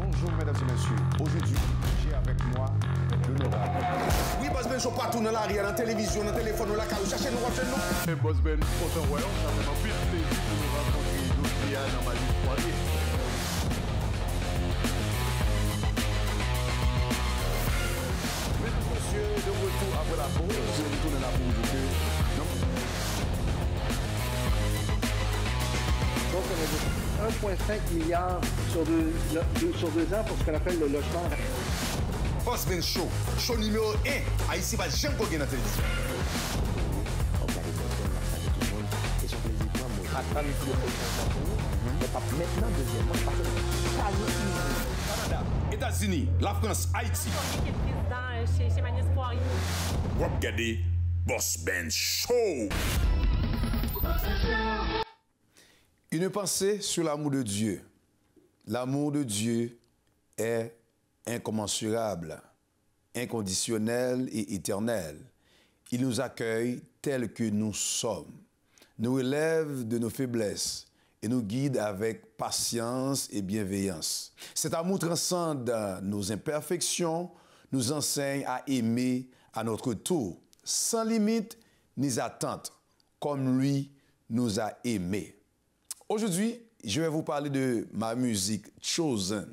Bonjour mesdames et messieurs. Aujourd'hui, j'ai avec moi l'honorable. Oui, Boss Ben, je pas tout dans l'arrière, dans la télévision, dans le téléphone, dans la carte. Cherchez nous, refaites nous. Boss Ben, content ouais, ça fait un pile plaisir de nous rencontrer aujourd'hui dans ma vie croisée. Mesdames et messieurs, de retour après la pause, je retourne la pause de Donc, on a 1,5 milliard sur deux ans pour ce qu'on appelle le logement. Boss Ben Show, show numéro 1. Haïti va jamais gagner dans la télévision. Canada, États-Unis, la France, Haïti. Qui est président chez Magnus Poirier. Regardez Boss Ben Show. Une pensée sur l'amour de Dieu. L'amour de Dieu est incommensurable, inconditionnel et éternel. Il nous accueille tels que nous sommes, nous relève de nos faiblesses et nous guide avec patience et bienveillance. Cet amour transcende nos imperfections, nous enseigne à aimer à notre tour, sans limite ni attente, comme lui nous a aimés. Aujourd'hui, je vais vous parler de ma musique Chosen.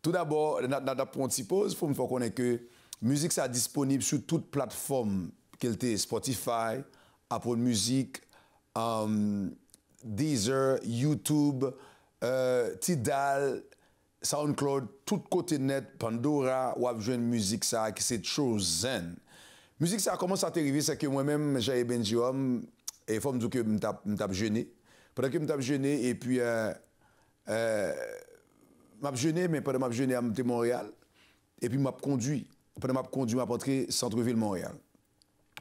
Tout d'abord, dans la petite pause, il faut me faire connaître que la musique est disponible sur toute plateforme, qu'elle était Spotify, Apple Music, Deezer, YouTube, Tidal, SoundCloud, tout côté net, Pandora, ou avez une musique ça qui c'est Chosen. Musique ça commence à arriver, c'est que moi-même j'ai Benjiom et il faut me dire que je tape jeûné. Pendant que je tape jeûné et puis m'a jeûné, mais pendant que je jeûné à Montréal et puis m'a conduit. Pendant que m'a conduit, m'a rentré centre-ville Montréal.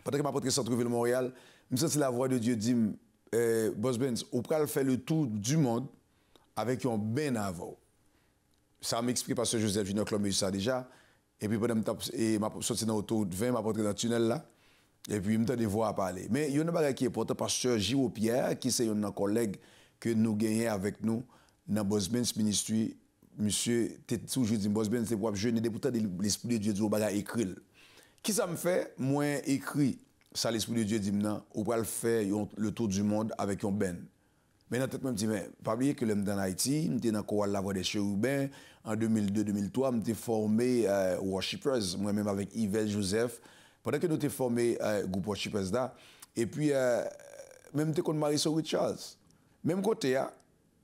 Pendant que m'a rentré centre-ville Montréal, je me sens la voix de Dieu dit Boss Benz, on peut faire le tour du monde avec un ben avant. Ça m'explique parce que Joseph Junior Claude ça déjà. Et puis pendant que m'a sorti dans l'autoroute 20, m'a rentré dans le tunnel là. Et puis, je me des voix à parler. Mais il y a une chose qui est importante, pasteur J.O. Pierre, qui est un collègue que nous gagnons avec nous dans Boss Benz Ministry. Monsieur, tu toujours dit, Boss Benz, c'est pour jeûner, pourtant l'Esprit de Dieu dit, on va écrire. Qui ça me fait? Moi, écrit, ça l'Esprit de Dieu dit, non, on va le faire le tour du monde avec un ben. Mais dans tête, je me dis, mais pas oublier que l'homme dans Haïti, j'étais dans le chorale La Voix des Chérubins, en 2002-2003, j'étais formé Worshippers, moi-même avec Yves Joseph. Pendant que nous avons formé le groupe Worshippers là, et puis même quand Marie-So Richards, même côté,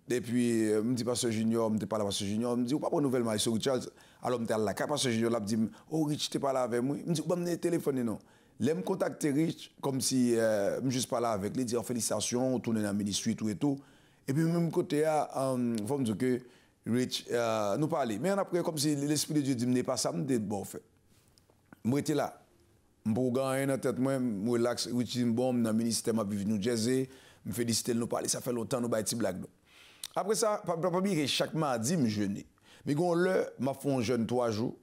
et puis je me dis Pasteur Junior, je me parle à Pasteur Junior, je me dis, ou pas pour nouvelle Marie-So Richards, alors je me dis, là, Pasteur Junior là, me dit, oh Rich, tu parles avec moi, je me dis, je me téléphoner non. Là, je me contacte Rich comme si je me juste parler avec lui, dire félicitations, on tourne dans le ministère, tout et tout. Et puis même côté, il faut me dire que Rich nous parler. Mais après, comme si l'Esprit de Dieu dit, n'est pas ça, je me dis, bon, fait. Moi, j'étais là. Je gagner dans tête moi, je relax, Richie bon dans le ministère m'a venu New Jersey, me féliciter nous parler, ça fait longtemps nous bailler petit blague. Après ça, pas oublier chaque mardi me jeûner. Mais quand là, m'a fait un jeûne 3 jours.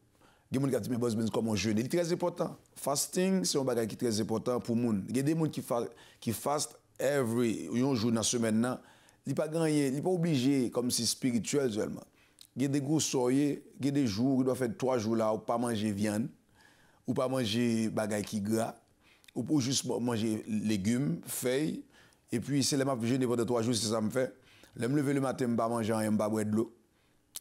Il y a des gens qui disent mais Boss Benz comment jeûner, c'est très important. Fasting, c'est un bagage qui est très important pour moun. Il y a des gens qui fastent un jour dans la semaine là, il pas gagner, il pas obligé comme si spirituel seulement. Il y a des gros soyez, il y a des jours, il doit faire 3 jours là où pas manger viande. Ou pas manger bagay qui gras, ou juste manger légumes, feuilles, et puis c'est là que je jeûne pendant 3 jours, c'est ça que je fais. Je me lever le matin, je ne mange rien, je bois de l'eau.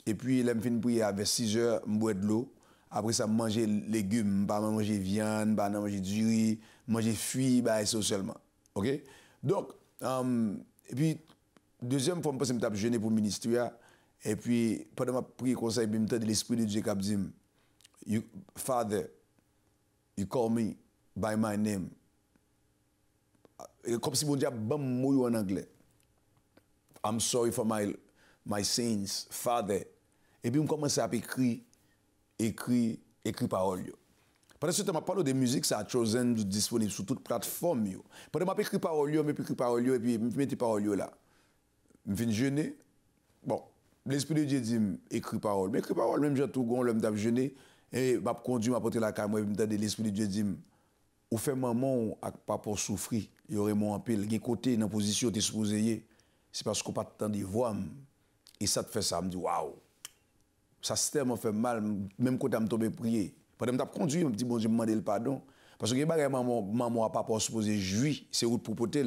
Et puis, je finis prier avec 6 heures, je bois de l'eau. Après ça, je mange légumes, je ne manger viande, je ne manger du riz, je manger fruits, c'est seulement. OK? Donc, et puis, deuxième fois, je me jeûner pour le ministère. Et puis, pendant ma prière conseil, je me de l'Esprit de Dieu qui dit, Father, you call me by my name. Comme si mon Dieu a mot en anglais. I'm sorry for my sins, Father. Et puis, on commence à écrire parole. Pendant ce temps, je parle de musique, ça a Chosen disponible sur toute plateforme. Pendant que je écris parole, et puis je mets parole là. Je viens jeûner. Bon, l'Esprit de Dieu dit écris parole. Mais écris parole, même j'ai tout gon, l'homme t'a jeûné. Et je conduis, je porter la caméra, je me dis l'Esprit de Dieu dit, ou fait maman, pas pour souffrir, il y aurait mon appel, il y a côté dans la position, tu es supposé, c'est parce qu'on n'a pas de temps de voir. Et ça te fait ça, je me dis, waouh, Ça c'est tellement fait mal, même quand je tombé prier. Pendant que je conduit, je me dis, bon Dieu, me demande le pardon. Parce que les bagages, maman a pas supposé jouir, c'est route pour poter.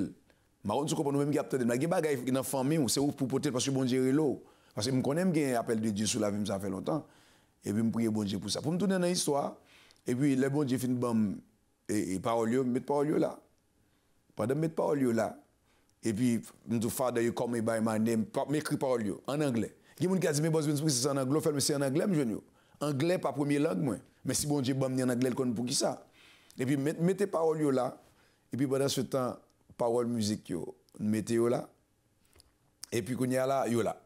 Maman, tu comprends, nous-mêmes qui attendons, mais les bagages dans la famille, c'est route pour poter parce que bon Dieu est là. Parce que je connais un appel de Dieu sur la vie, ça fait longtemps. Et puis, je prie bon Dieu pour ça. Pour me tourner dans l'histoire, et puis, le bon Dieu fait une bonne parole, mettre parole là. Pendant mettre parole là, et puis, je dis, Father, you call me by my name, m'écrit parole en anglais. Il y a des gens qui disent, mais bon, c'est en anglais, mais c'est en anglais, je dis, anglais, pas première langue, moi. Mais si bon Dieu m'a mis en anglais, pour qui ça? Et puis, mettez parole là, et puis, pendant ce temps, parole musique, mettez là, et puis, quand il y a là, là.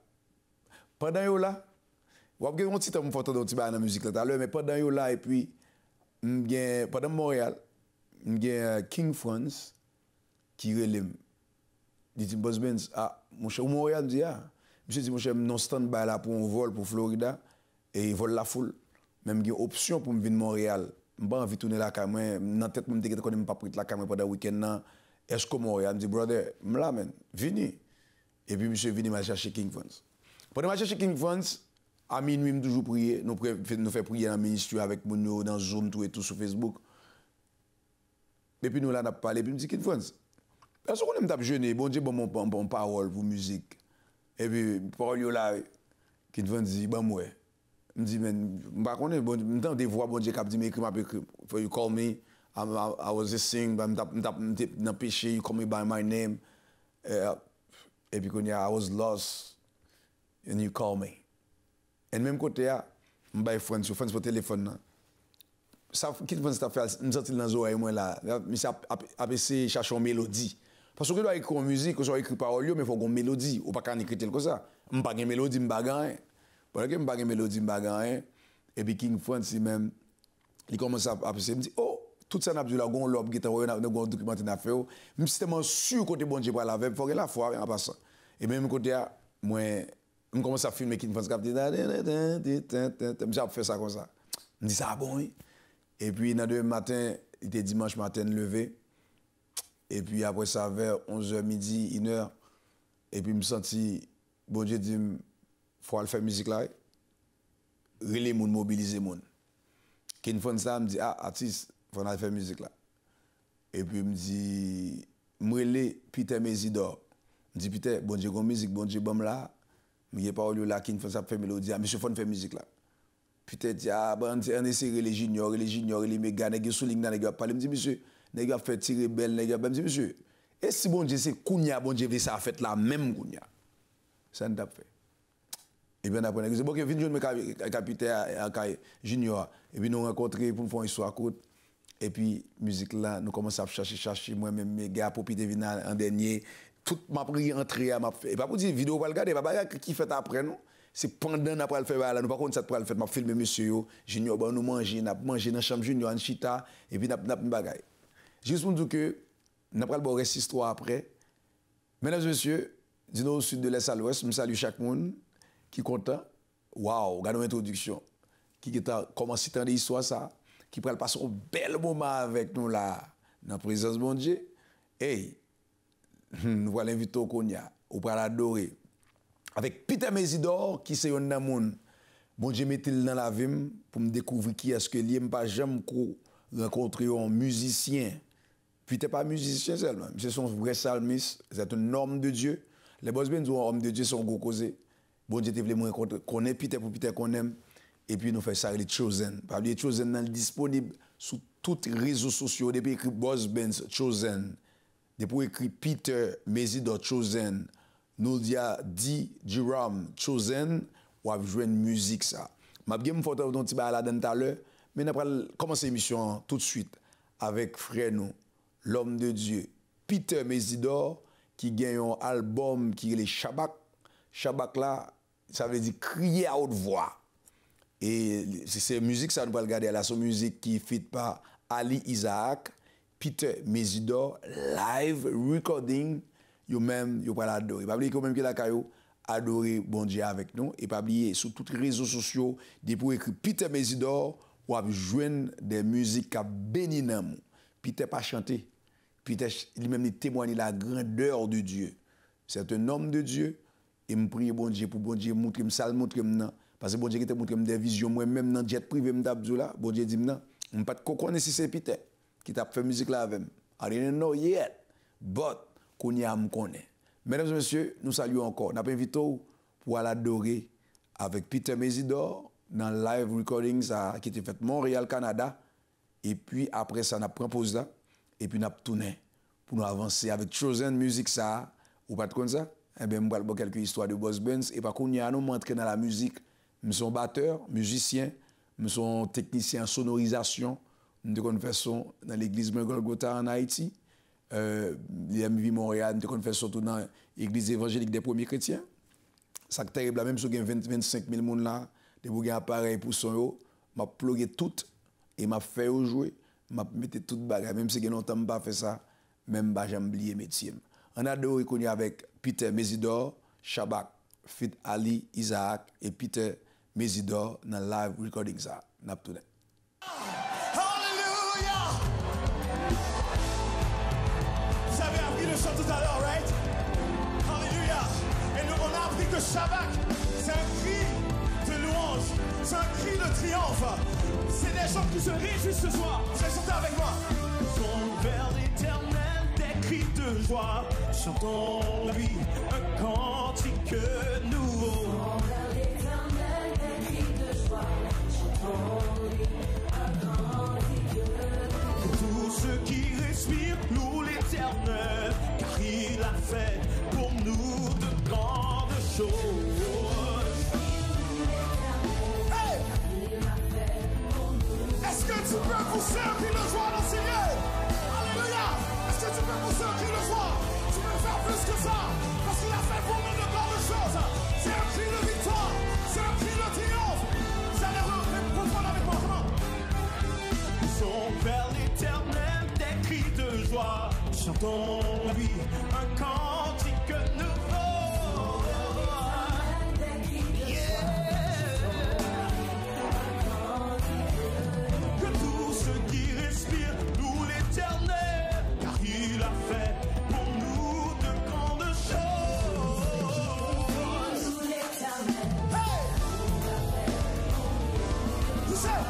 Pendant yo là, vous avez un petit temps pour entendre dans la musique là, mais pendant yo là, et puis, pendant Montréal, il y a King France qui relève. Il dit, Boss Benz, ah, mon cher, Montréal, me dit, ah, monsieur dit, mon cher, non stand-by là pour un vol pour Florida, et il vole la foule. Même il y a une option pour me venir à Montréal. Je n'ai pas envie de tourner la caméra, dans la tête, je ne me pas pris la caméra pendant le week-end. Est-ce que Montréal, me dit, brother, je suis là, man, venez. Et puis, monsieur, venez me chercher King France. Pendant que je cherche King France, à minuit, je toujours prier. Nous faisons prier dans le ministère avec nous dans Zoom, tout et tout sur Facebook. Et puis nous là, on a parlé, puis je me dis King France. Est-ce qu'on aime taper jeûner? Bon Dieu, bon parole pour musique. Et puis, parole là, King France dit, bon, moi. Je me dis, mais je ne connais pas, je des voix, bon Dieu, qui dit, mais écrit, for you call me, I was just singing, dans le péché, you call me by my name. Et puis, quand I was lost. And you call me. Et même côté, je vais faire sur téléphone. Ça, qui pense que fait, je suis dans les oreilles, moi là. Mais ça a essayé de chercher une mélodie. Parce que je dois écrire une musique, je dois écrire parole, mais il faut une mélodie. Ou pas qu'un écrire comme ça. Je n'ai pas de mélodie, je n'ai pas de rien. Pendant que je n'ai pas de mélodie, je n'ai pas de rien. Et puis King France, même, il commence à penser, il me dit, oh, tout ça n'a pas de la gon lobe qui est un documentaire à faire. Je suis tellement sûr que bon Dieu pour la veille, il faut que la foi en passant. Et même côté, moi, je commence à filmer King France, je fais ça comme ça. Je me dis, ça bon, oui. Et puis, dans le matin, il était dimanche matin levé. Et puis, après ça, vers 11h midi, 1h. Et puis, je me sentis, bon Dieu dit, il faut aller faire musique là. Relais les gens, mobiliser les gens. King France, ça, me dit, ah, artiste, il faut aller faire musique là. Et puis, il me dit, je Peter Mesidor. Je me dis, Peter, bon Dieu, musique, bon Dieu, bon là. Je ne sais pas où là, King France a fait mélodie. Monsieur, il faut faire musique là. Peter dit, ah, on essaie les juniors, les méga, les soulignent, les gars, parler. Je me dis, monsieur, les gars, fait tirer belle, les gars. Je me dis, monsieur, et si bon Dieu, c'est Kounia, bon Dieu, ça a fait la même Kounia. Ça n'a pas fait. Et bien après, je dis, bon, ok, viens jouer avec Peter Junior. Et puis nous rencontrer pour faire une histoire courte. Et puis, musique là, nous commençons à chercher, moi-même, mes gars, pour Peter Vinal en dernier. Tout m'a pris entrée à m'a fait. Et pas pour dire vidéo pas le regarder, pas qui fait après nous. C'est pendant après le faire là, nous pas contre ça pour le faire, m'a filmer monsieur yo, Junior nous manger, n'a manger dans chambre Junior en chita et puis n'a bagaille. Juste pour dire que n'a pas le reste histoire après. Mesdames et messieurs, dis-nous au sud de l'Est à l'Ouest, je salue chaque monde qui est content. Waouh, regardons l'introduction. Qui est commencé à l'histoire ça, qui prend passer un bel moment avec nous là dans la présence de mon Dieu. Hey, nous voilà inviter au Konya, ou pour l'adorer. Avec Peter Mesidor, qui c'est un homme, bon Dieu mette-il dans la vie pour me découvrir qui est-ce que je pas jamais rencontrer un musicien. Peter pas musicien seulement, c'est son vrai psalmiste, c'est un homme de Dieu. Les boss ben sont homme de Dieu, sont gros causés. Bon Dieu te voulait me rencontrer, connaître Peter pour Peter qu'on aime. Et puis nous faisons ça, les Chosen. Par les Chosen, disponible sur tous les réseaux sociaux, depuis écrit Boss Benz Chosen. Depuis écrit Peter Mesidor Chosen, nous dit Jerome Chosen, ou à jouer une musique ça. Ma bien me photo dans petit là dans tout à l'heure, mais nous allons commencer l'émission tout de suite avec frère nous, l'homme de Dieu, Peter Mesidor, qui gagne un album qui est le Shabak. Shabak là, ça veut dire crier à haute voix. Et c'est musique ça nous va regarder là, c'est musique qui est faite par Ali Isaac. Peter Mesidor, live recording, vous même, vous pas l'adorer. Pas oublier quand même que la caillou adorer bon Dieu avec nous et pas oublier sur tous les réseaux sociaux pour écrire Peter Mesidor ou à joindre des musiques qui béni nous. Peter pas chanter. Peter lui-même témoigne la grandeur de Dieu. C'est un homme de Dieu et me prie bon Dieu pour bon Dieu montrer ça montrer Parce que bon Dieu qui te montre des visions, moi-même dans le jet privé, là, bon Dieu dit, non, je ne pas connaître si c'est Peter qui t'a fait musique là avec moi. I didn't know yet, but qu'on y a me connaît. Mesdames et messieurs, nous saluons encore. Nous avons invité pour aller adorer avec Peter Mesidor dans le live recording qui était fait Montréal, Canada. Et puis après ça, nous avons pris pause là. Et puis nous avons tourné pour nous avancer avec Chosen Music ça. Ou pas comme ça? Eh bien, je vais vous quelques histoires de Boss Benz. Et par contre, nous montré dans la musique. Nous sommes batteurs, musiciens, nous sommes techniciens en sonorisation. Nous avons fait son dans l'église Golgotha en Haïti. L'IMV Montréal, nous avons fait surtout dans l'église évangélique des premiers chrétiens. Ça est terrible, même si il y a 25 000 personnes là, des bouquets appareils pour son, je vais pluguer tout et je vais faire jouer, je vais mettre tout bagage. Même si je n'ai longtemps pas fait ça, même je vais oublier le métier. On a deux reconnus avec Peter Mesidor, Shabak, Fit Ali, Isaac et Peter Mesidor dans le live recording ça. N'a tout. Hallelujah! Vous avez appris le chant tout à l'heure, right? Hallelujah! Et nous, on a appris que Shabak, c'est un cri de louange, c'est un cri de triomphe. C'est des gens qui se réjouissent ce soir. Vous allez chanter avec moi. Chantons vers l'éternel des cris de joie. Chantons-lui un cantique nouveau. Tous ceux qui respirent louent l'éternel, car il a fait pour nous de grandes choses. Hey! Est-ce que tu peux pousser un cri de joie dans le Seigneur? Alléluia! Est-ce que tu peux pousser un cri de joie? Tu peux faire plus que ça, parce qu'il a fait pour nous de grandes choses. C'est un cri de victoire, c'est un cri de triomphe. Vous allez reprendre avec moi, comment? Sont vers l'éternel des cris de joie. Chantons-lui un cantique nouveau. Yeah. Que tous ceux qui respirent louent l'éternel, car il a fait pour nous de grandes choses. Hey! Vous savez,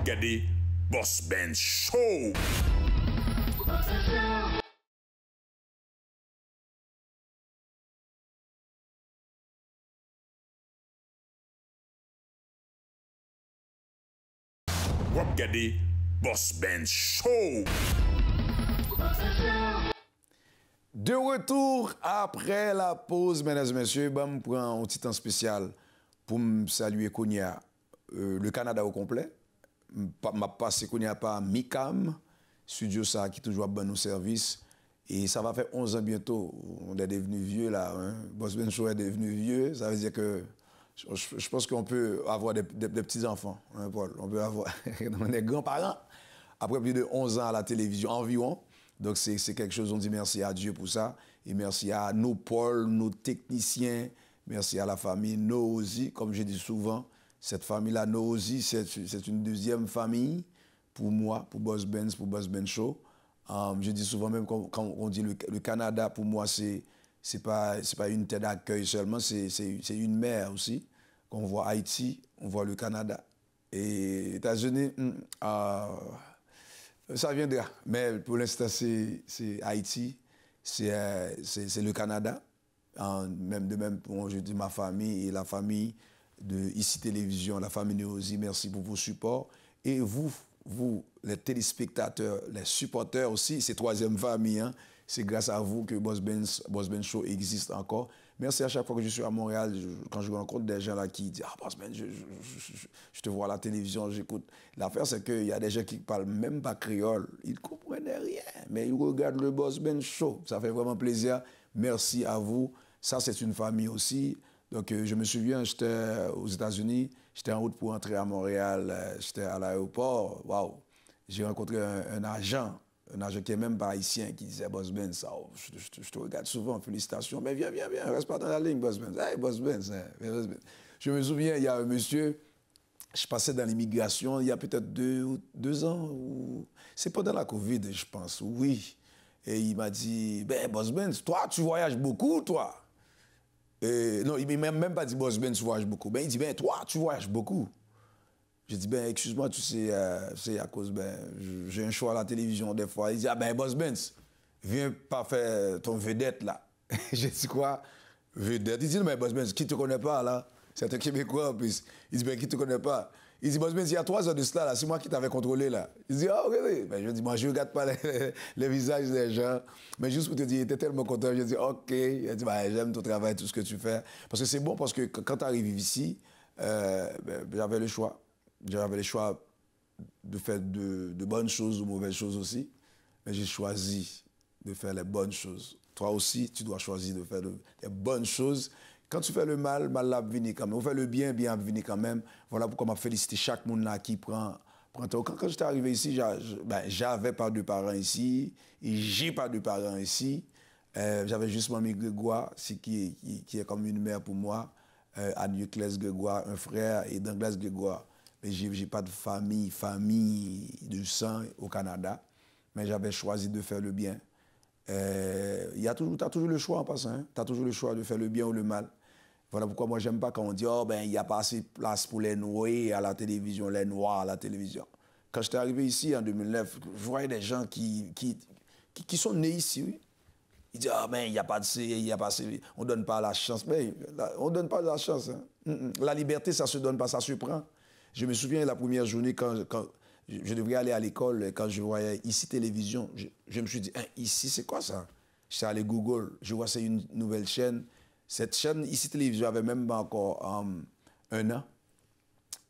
Gade Boss Ben Show. Wap gade Boss Ben Show. De retour après la pause, mesdames et messieurs, je prends un petit temps spécial pour me saluer Kounia, le Canada au complet. Je passe Kounia par Micam, studio ça qui toujours bon nos services. Et ça va faire 11 ans bientôt. On est devenu vieux là. Hein? Boss Ben Show est devenu vieux. Ça veut dire que je pense qu'on peut avoir des petits-enfants, hein, Paul. On peut avoir des grands-parents après plus de 11 ans à la télévision environ. Donc c'est quelque chose, on dit merci à Dieu pour ça. Et merci à nos Paul, nos techniciens. Merci à la famille Noozi. Comme je dis souvent, cette famille-là, Noozi, c'est une deuxième famille pour moi, pour Boss Ben Show. Je dis souvent même quand on dit le Canada, pour moi, c'est pas une terre d'accueil seulement, c'est une mer aussi. Quand on voit Haïti, on voit le Canada. Et États-Unis, ça viendra. Mais pour l'instant, c'est Haïti, c'est le Canada. Même de même, je dis ma famille et la famille de ICI Télévision, la famille Noozi, merci pour vos supports. Et vous, les téléspectateurs, les supporters aussi, c'est troisième famille. Hein? C'est grâce à vous que Boss Ben Show existe encore. Merci à chaque fois que je suis à Montréal, quand je rencontre des gens là qui disent « Ah, Boss Ben, je te vois à la télévision, j'écoute. » L'affaire, c'est qu'il y a des gens qui ne parlent même pas créole. Ils ne comprennent rien, mais ils regardent le Boss Ben Show. Ça fait vraiment plaisir. Merci à vous. Ça, c'est une famille aussi. Donc, je me souviens, j'étais aux États-Unis, j'étais en route pour entrer à Montréal, j'étais à l'aéroport. Waouh! J'ai rencontré un agent qui n'est même pas haïtien, qui disait Boss Ben, ça, je te regarde souvent, félicitations. Mais viens, reste pas dans la ligne, Boss Ben. Hey, Boss Ben, Boss Ben. Je me souviens, il y a un monsieur, je passais dans l'immigration il y a peut-être deux ans, ou c'est pendant la Covid, je pense, oui. Et il m'a dit, ben, Boss Ben, toi, tu voyages beaucoup, toi. Non, il m'a même pas dit, Boss Ben, tu voyages beaucoup. Ben, il dit, ben, toi, tu voyages beaucoup. J'ai dit, ben, excuse-moi, tu sais, c'est à cause, ben, j'ai un choix à la télévision des fois. Il dit, ah ben, Boss Ben, viens pas faire ton vedette, là. J'ai dit, quoi? Vedette? Il dit, non, mais Boss Ben, qui te connaît pas, là? C'est un Québécois, en plus. Il dit, ben, qui te connaît pas? Il dit, Boss Ben, il y a 3 heures de cela, là, c'est moi qui t'avais contrôlé, là. Il dit, ah, oui. Ben, je dis, moi, je regarde pas les visages des gens. Mais juste pour te dire, il était tellement content. Je dis, OK. Il dit, ben, j'aime ton travail, tout ce que tu fais. Parce que c'est bon, parce que quand tu arrives ici, ben, j'avais le choix. J'avais le choix de faire de bonnes choses ou mauvaises choses aussi. Mais j'ai choisi de faire les bonnes choses. Toi aussi, tu dois choisir de faire les bonnes choses. Quand tu fais le mal, mal l'a venir quand même. On fait le bien, bien venir quand même. Voilà pourquoi je félicite chaque monde là qui prend temps. Quand j'étais arrivé ici, j'avais pas de parents ici. Et j'ai pas de parents ici. J'avais juste Mamie Grégoire, qui est comme une mère pour moi. Anne-Euclès Grégoire, un frère, et Danglès Grégoire. Mais j'ai pas de famille de sang au Canada. Mais j'avais choisi de faire le bien. T'as toujours le choix en passant. Hein? Tu as toujours le choix de faire le bien ou le mal. Voilà pourquoi moi, j'aime pas quand on dit « Oh, ben, il n'y a pas assez de place pour les Noirs à la télévision, les Noirs à la télévision. » Quand j'étais arrivé ici en 2009, je voyais des gens qui sont nés ici, oui. Ils disent « Ah, ben, il n'y a pas assez, on ne donne pas la chance. » Mais on ne donne pas la chance. Hein? La liberté, ça ne se donne pas, ça se prend. Je me souviens la première journée quand je devrais aller à l'école, quand je voyais ICI Télévision, je me suis dit, hein, ICI, c'est quoi ça? Je suis allé Google, je vois c'est une nouvelle chaîne. Cette chaîne, ICI Télévision, avait même pas encore 1 an.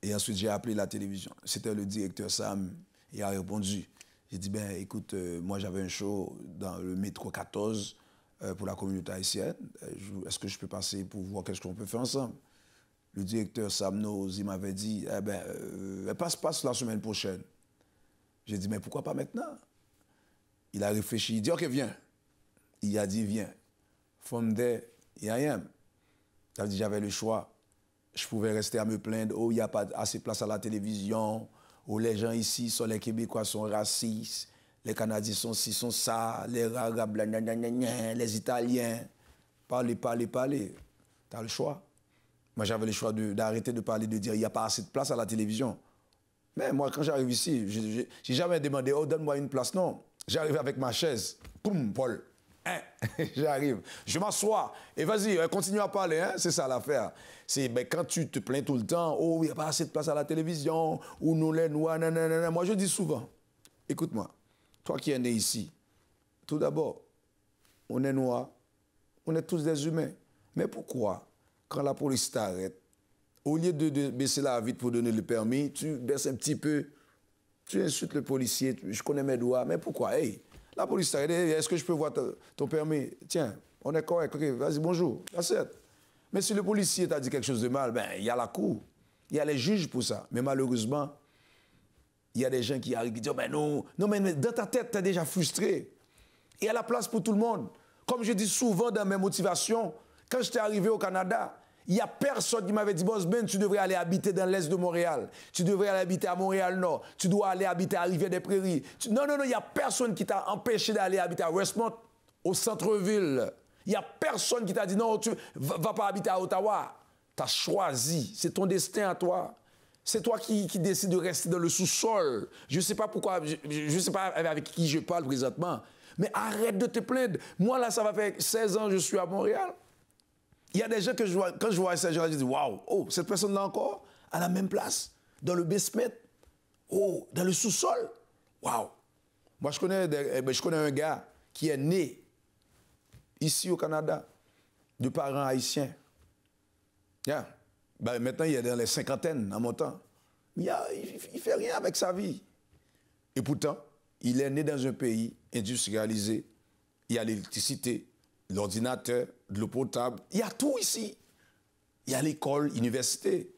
Et ensuite, j'ai appelé la télévision. C'était le directeur Sam, il a répondu. J'ai dit, ben écoute, moi j'avais un show dans le métro 14 pour la communauté haïtienne. Est-ce que je peux passer pour voir qu'est-ce qu'on peut faire ensemble? Le directeur Sam Noozi, il m'avait dit, eh ben, passe la semaine prochaine. J'ai dit, mais pourquoi pas maintenant? Il a réfléchi, il dit, OK, viens. Il a dit, viens. From there, I am. Ça veut dire, j'avais le choix. Je pouvais rester à me plaindre, oh, il n'y a pas assez de place à la télévision, oh, les gens ici, les Québécois sont racistes, les Canadiens sont ci, sont ça, les Arabes, les Italiens. Parlez. Tu as le choix. Moi, j'avais le choix d'arrêter de parler, de dire il n'y a pas assez de place à la télévision. Mais moi, quand j'arrive ici, j'ai jamais demandé, oh, donne-moi une place. Non, j'arrive avec ma chaise. Poum, Paul. Hein? J'arrive. Je m'assois. Et vas-y, continue à parler. Hein? C'est ça l'affaire. C'est quand tu te plains tout le temps, oh, il n'y a pas assez de place à la télévision, ou nous les noirs, nanana. Moi, je dis souvent, écoute-moi, toi qui es né ici, tout d'abord, on est noirs, on est tous des humains. Mais pourquoi, quand la police t'arrête, au lieu de baisser la vitre pour donner le permis, tu baisses un petit peu, tu insultes le policier, je connais mes doigts, mais pourquoi? Hey, la police t'arrête, est-ce que je peux voir ton permis? Tiens, on est correct, ok, vas-y, bonjour, assiette. Mais si le policier t'a dit quelque chose de mal, ben, il y a la cour, il y a les juges pour ça. Mais malheureusement, il y a des gens qui arrivent et disent, ben non, mais dans ta tête, tu es déjà frustré. Il y a la place pour tout le monde. Comme je dis souvent dans mes motivations, quand j'étais arrivé au Canada, il n'y a personne qui m'avait dit, Boss Ben, tu devrais aller habiter dans l'est de Montréal. Tu devrais aller habiter à Montréal-Nord. Tu dois aller habiter à Rivière-des-Prairies. Non, il n'y a personne qui t'a empêché d'aller habiter à Westmont, au centre-ville. Il n'y a personne qui t'a dit, non, tu ne vas pas habiter à Ottawa. Tu as choisi. C'est ton destin à toi. C'est toi qui décides de rester dans le sous-sol. Je ne sais pas pourquoi, je ne sais pas avec qui je parle présentement. Mais arrête de te plaindre. Moi, là, ça va faire 16 ans que je suis à Montréal. Il y a des gens que je vois, quand je vois ces gens-là, je dis, waouh, oh, cette personne-là encore, à la même place, dans le basement, oh, dans le sous-sol. Waouh. Moi, je connais un gars qui est né ici au Canada, de parents haïtiens. Yeah. Ben, maintenant, il est dans les cinquantaines en montant. Mais il ne fait rien avec sa vie. Et pourtant, il est né dans un pays industrialisé. Il y a l'électricité, l'ordinateur, de l'eau potable. Il y a tout ici. Il y a l'école, l'université.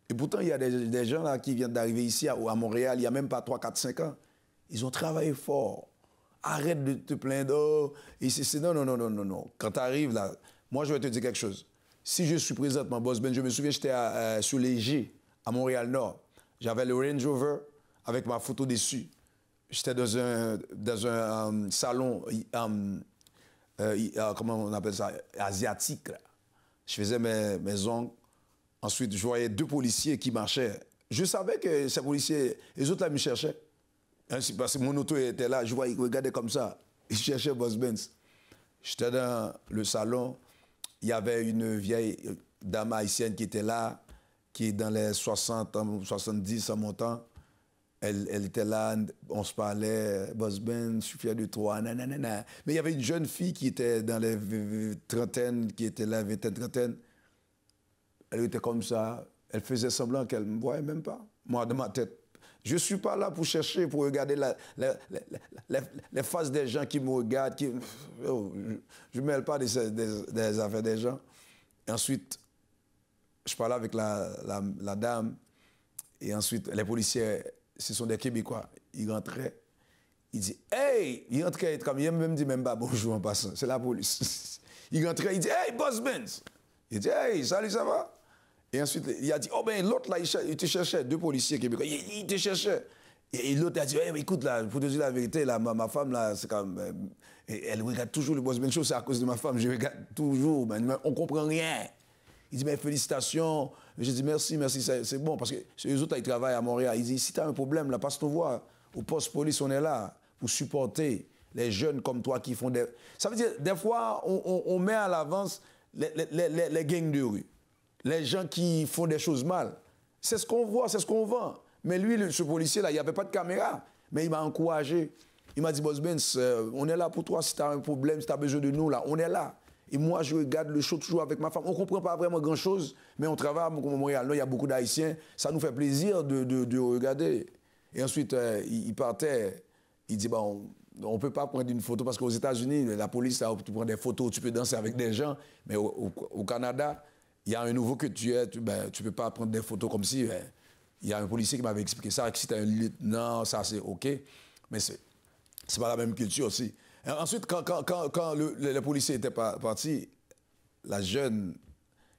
Et pourtant, il y a des gens là qui viennent d'arriver ici à Montréal, il n'y a même pas 3, 4, 5 ans. Ils ont travaillé fort. Arrête de te plaindre. Oh, non. Quand tu arrives là, moi, je vais te dire quelque chose. Si je suis présentement Boss Ben, je me souviens, j'étais sur les G, à Montréal-Nord. J'avais le Range Rover avec ma photo dessus. J'étais dans un salon, comment on appelle ça, asiatique. Là. Je faisais mes ongles. Ensuite, je voyais 2 policiers qui marchaient. Je savais que ces policiers, les autres là me cherchaient. Parce que mon auto était là, je voyais, ils regardaient comme ça. Ils cherchaient Boss Benz. J'étais dans le salon. Il y avait une vieille dame haïtienne qui était là, qui est dans les 60, 70 en montant. Elle était là, on se parlait, Boss Ben, je suis fier de toi, nanana. Mais il y avait une jeune fille qui était dans les trentaines, qui était là, vingtaine, trentaine. Elle était comme ça, elle faisait semblant qu'elle ne me voyait même pas. Moi, dans ma tête, je ne suis pas là pour chercher, pour regarder les faces des gens qui me regardent. Je ne mêle pas des affaires des gens. Et ensuite, je parlais avec la dame. Et ensuite, les policiers, ce sont des Québécois. Ils rentraient. Ils disent, hey! Ils rentraient comme, ils me disent même pas bonjour en passant. C'est la police. Ils rentraient, ils disent, hey, Boss Benz! Il dit, hey, salut, ça va? Et ensuite, il a dit, oh ben l'autre là, il te cherchait, 2 policiers québécois, il te cherchait. Et l'autre a dit, hey, écoute là, pour te dire la vérité, là, ma femme là, c'est comme, elle regarde toujours le Boss Ben Show, c'est à cause de ma femme, je regarde toujours, mais on comprend rien. Il dit, mais félicitations. Je dis, merci, c'est bon, parce que les autres, ils travaillent à Montréal. Il dit, si tu as un problème, là, passe-nous voir. Au poste police, on est là pour supporter les jeunes comme toi qui font des... Ça veut dire, des fois, on met à l'avance les gangs de rue. Les gens qui font des choses mal. C'est ce qu'on voit, c'est ce qu'on vend. Mais lui, ce policier-là, il n'y avait pas de caméra. Mais il m'a encouragé. Il m'a dit, Boss Benz, on est là pour toi. Si tu as un problème, si tu as besoin de nous, là, on est là. Et moi, je regarde le show toujours avec ma femme. On ne comprend pas vraiment grand-chose, mais on travaille à Montréal. Là, il y a beaucoup d'Haïtiens. Ça nous fait plaisir de regarder. Et ensuite, il partait. Il dit, bon, on ne peut pas prendre une photo parce qu'aux États-Unis, la police, là, tu prends des photos, tu peux danser avec des gens. Mais au Canada, il y a un nouveau que tu es, tu ne peux pas prendre des photos comme si... il y a un policier qui m'avait expliqué ça, que si tu as un lieutenant, ça c'est OK. Mais ce n'est pas la même culture aussi. Et ensuite, quand le policier était parti, la jeune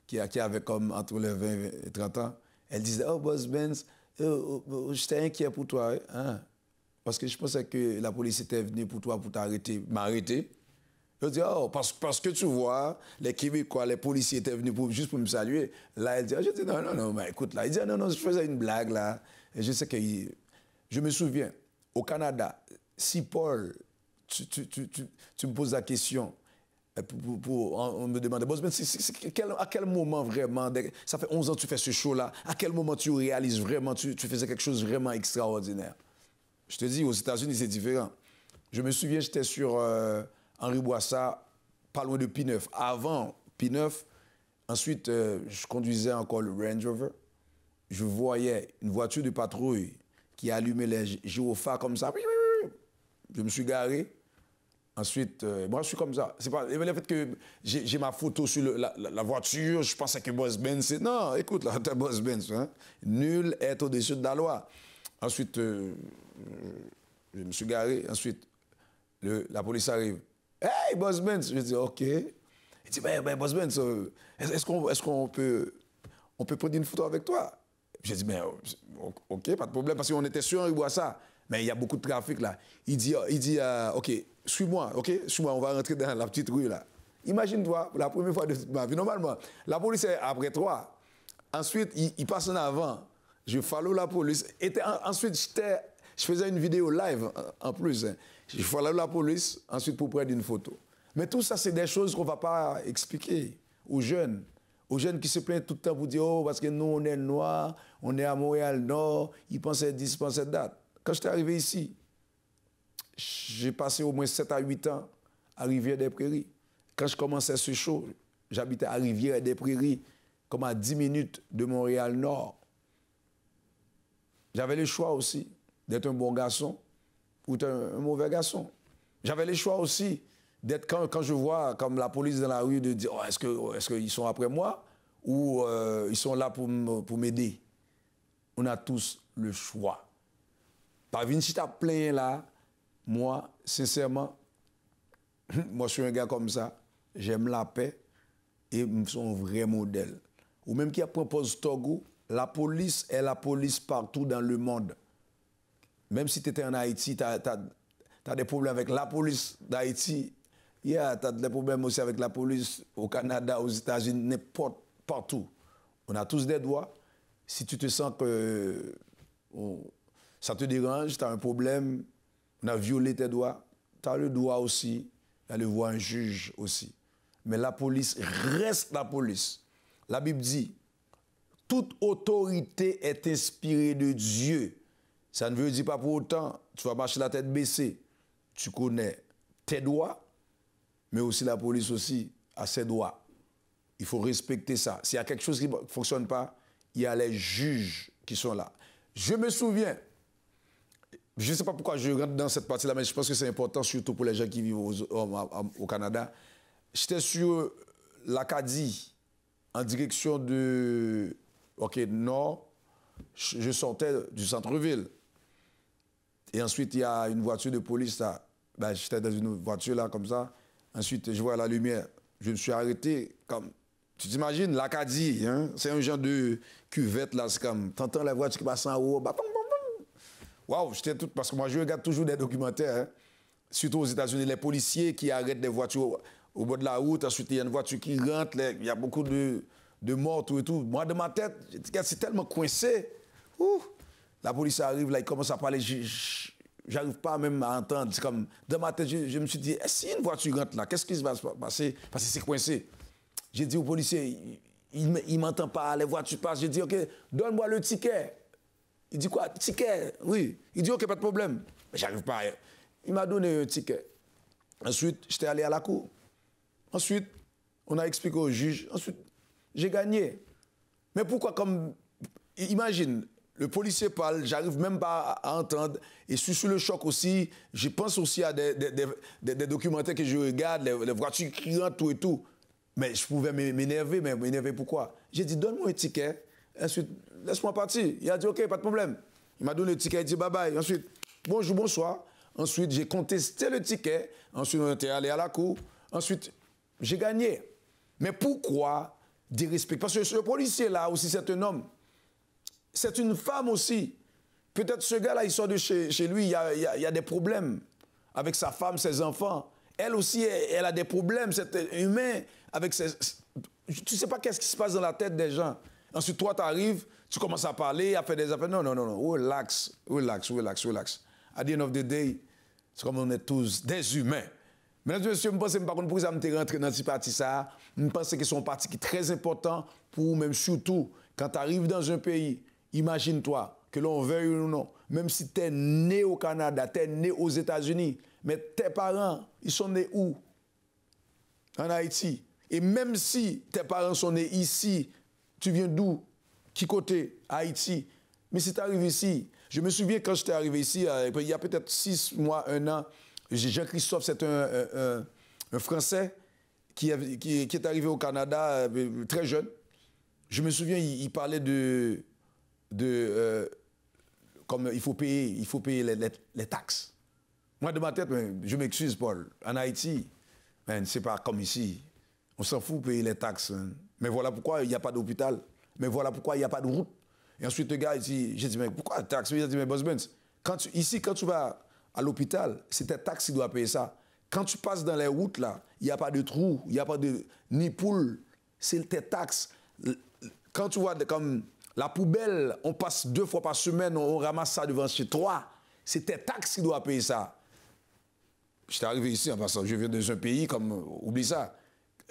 qui avait comme entre les 20 et 30 ans, elle disait, oh, Boss Benz, j'étais inquiet pour toi. Hein? Parce que je pensais que la police était venue pour toi pour m'arrêter. Je dis, oh, parce que tu vois, les Québécois, les policiers étaient venus juste pour me saluer. Là, elle dit, je dis, non, mais écoute, là. Il dit, non, je faisais une blague, là. Et je sais que... Je me souviens, au Canada, si Paul, tu me poses la question, on me demande, bon, à quel moment vraiment, ça fait 11 ans que tu fais ce show-là, à quel moment tu réalises vraiment, tu faisais quelque chose vraiment extraordinaire? Je te dis, aux États-Unis, c'est différent. Je me souviens, j'étais sur Henri Bourassa, pas loin de P9. Avant P9, ensuite, je conduisais encore le Range Rover. Je voyais une voiture de patrouille qui allumait les gyrophares comme ça. Je me suis garé. Ensuite, moi, je suis comme ça. C'est pas le fait que j'ai ma photo sur la voiture, je pensais que Boss Benz, c'est... Non, écoute, là, t'es Boss Benz. Hein? Nul est au-dessus de la loi. Ensuite, je me suis garé. Ensuite, la police arrive. Hey, Boss Benz! Je dis, OK. Il dit, ben Boss Benz, est-ce qu'on peut prendre une photo avec toi? J'ai dit, ben, OK, pas de problème, parce qu'on était sur Henri Bourassa. Mais il y a beaucoup de trafic là. Il dit OK, suis-moi, on va rentrer dans la petite rue là. Imagine-toi, la première fois de ma vie, normalement, la police est après toi. Ensuite, il passe en avant. Je follow la police. Ensuite, je faisais une vidéo live en plus. Hein. Je follow la police, ensuite pour prendre une photo. Mais tout ça, c'est des choses qu'on ne va pas expliquer aux jeunes. Aux jeunes qui se plaignent tout le temps pour dire, oh, parce que nous, on est noirs, on est à Montréal-Nord, ils pensaient 10, ils pensaient date. Quand j'étais arrivé ici, j'ai passé au moins 7 à 8 ans à Rivière-des-Prairies. Quand je commençais ce show, j'habitais à Rivière-des-Prairies, comme à 10 minutes de Montréal-Nord. J'avais le choix aussi d'être un bon garçon ou un mauvais garçon. J'avais le choix aussi d'être, quand je vois comme la police dans la rue, de dire oh, est-ce qu'ils sont après moi ou ils sont là pour m'aider. On a tous le choix. Pas venir si t'as plein là, moi, sincèrement, moi je suis un gars comme ça, j'aime la paix et je suis un vrai modèle. Ou même qui a proposé Togo, la police est la police partout dans le monde. Même si tu étais en Haïti, tu as des problèmes avec la police d'Haïti, tu as des problèmes aussi avec la police au Canada, aux États-Unis, n'importe, partout. On a tous des droits. Si tu te sens que ça te dérange, tu as un problème, on a violé tes droits, tu as le droit aussi d'aller voir un juge aussi. Mais la police reste la police. La Bible dit, toute autorité est inspirée de Dieu. Ça ne veut dire pas pour autant, tu vas marcher la tête baissée. Tu connais tes droits, mais aussi la police aussi a ses droits. Il faut respecter ça. S'il y a quelque chose qui ne fonctionne pas, il y a les juges qui sont là. Je me souviens, je ne sais pas pourquoi je rentre dans cette partie-là, mais je pense que c'est important, surtout pour les gens qui vivent au Canada. J'étais sur l'Acadie, en direction de Nord. Je sortais du centre-ville. Et ensuite, il y a une voiture de police là. Ben, j'étais dans une voiture là, comme ça. Ensuite, je vois la lumière. Je me suis arrêté comme... Tu t'imagines, l'Acadie, hein? C'est un genre de cuvette là. C'est comme... T'entends la voiture qui passe en haut. Waouh, j'étais tout... Parce que moi, je regarde toujours des documentaires. Hein? Surtout aux États-Unis, les policiers qui arrêtent des voitures au bord de la route. Ensuite, il y a une voiture qui rentre. Il y a beaucoup de morts, tout et tout. Moi, de ma tête, c'est tellement coincé. Ouh. La police arrive, là, il commence à parler. J'arrive pas même à entendre. C'est comme, dans ma tête, je me suis dit, si une voiture rentre là, qu'est-ce qui va se passer? Parce que c'est coincé. J'ai dit au policier, il ne m'entend pas, les voitures passent. J'ai dit, OK, donne-moi le ticket. Il dit quoi? Ticket? Oui. Il dit, OK, pas de problème. Mais j'arrive pas. Il m'a donné un ticket. Ensuite, j'étais allé à la cour. Ensuite, on a expliqué au juge. Ensuite, j'ai gagné. Mais pourquoi comme... Imagine, le policier parle, j'arrive même pas à entendre. Et je suis sous le choc aussi. Je pense aussi à des documentaires que je regarde, les voitures qui rentrent, tout et tout. Mais je pouvais m'énerver, mais m'énerver pourquoi? J'ai dit, donne-moi un ticket. Ensuite, laisse-moi partir. Il a dit, OK, pas de problème. Il m'a donné le ticket, il dit, bye bye. Ensuite, bonjour, bonsoir. Ensuite, j'ai contesté le ticket. Ensuite, on était allé à la cour. Ensuite, j'ai gagné. Mais pourquoi dérespecter? Parce que ce policier-là aussi, c'est un homme. C'est une femme aussi. Peut-être ce gars-là, il sort de chez lui, il y a des problèmes avec sa femme, ses enfants. elle aussi, elle a des problèmes, c'est humain, avec ses... Tu ne sais pas qu'est-ce qui se passe dans la tête des gens. Ensuite, toi, tu arrives, tu commences à parler, à faire des affaires. Non, relax. At the end of the day, c'est comme on est tous des humains. Mesdames et messieurs, je pense que par contre, pour ça, je rentré dans ce parti, je pense que c'est un parti qui est très important pour même surtout, quand tu arrives dans un pays, imagine-toi, que l'on veuille ou non, même si tu es né au Canada, tu es né aux États-Unis, mais tes parents, ils sont nés où? En Haïti. Et même si tes parents sont nés ici, tu viens d'où? Qui côté? Haïti. Mais si tu arrives ici, je me souviens quand j'étais arrivé ici, il y a peut-être 6 mois, 1 an, Jean-Christophe, c'est un Français qui est arrivé au Canada très jeune. Je me souviens, il parlait comme il faut payer les taxes. Moi, de ma tête, je m'excuse, Paul, en Haïti, c'est pas comme ici. On s'en fout de payer les taxes. Mais voilà pourquoi il n'y a pas d'hôpital. Mais voilà pourquoi il n'y a pas de route. Et ensuite, le gars, j'ai dit, mais pourquoi les taxes? Il a dit, mais Boss Benz, quand tu vas à l'hôpital, c'est tes taxes qui doivent payer ça. Quand tu passes dans les routes, là, il n'y a pas de trou, il n'y a pas de ni poule. C'est tes taxes. Quand tu vois comme la poubelle, on passe 2 fois par semaine, on ramasse ça devant chez toi. C'est tes taxes qui doivent payer ça. J'étais arrivé ici en passant, je viens dans un pays comme, oublie ça.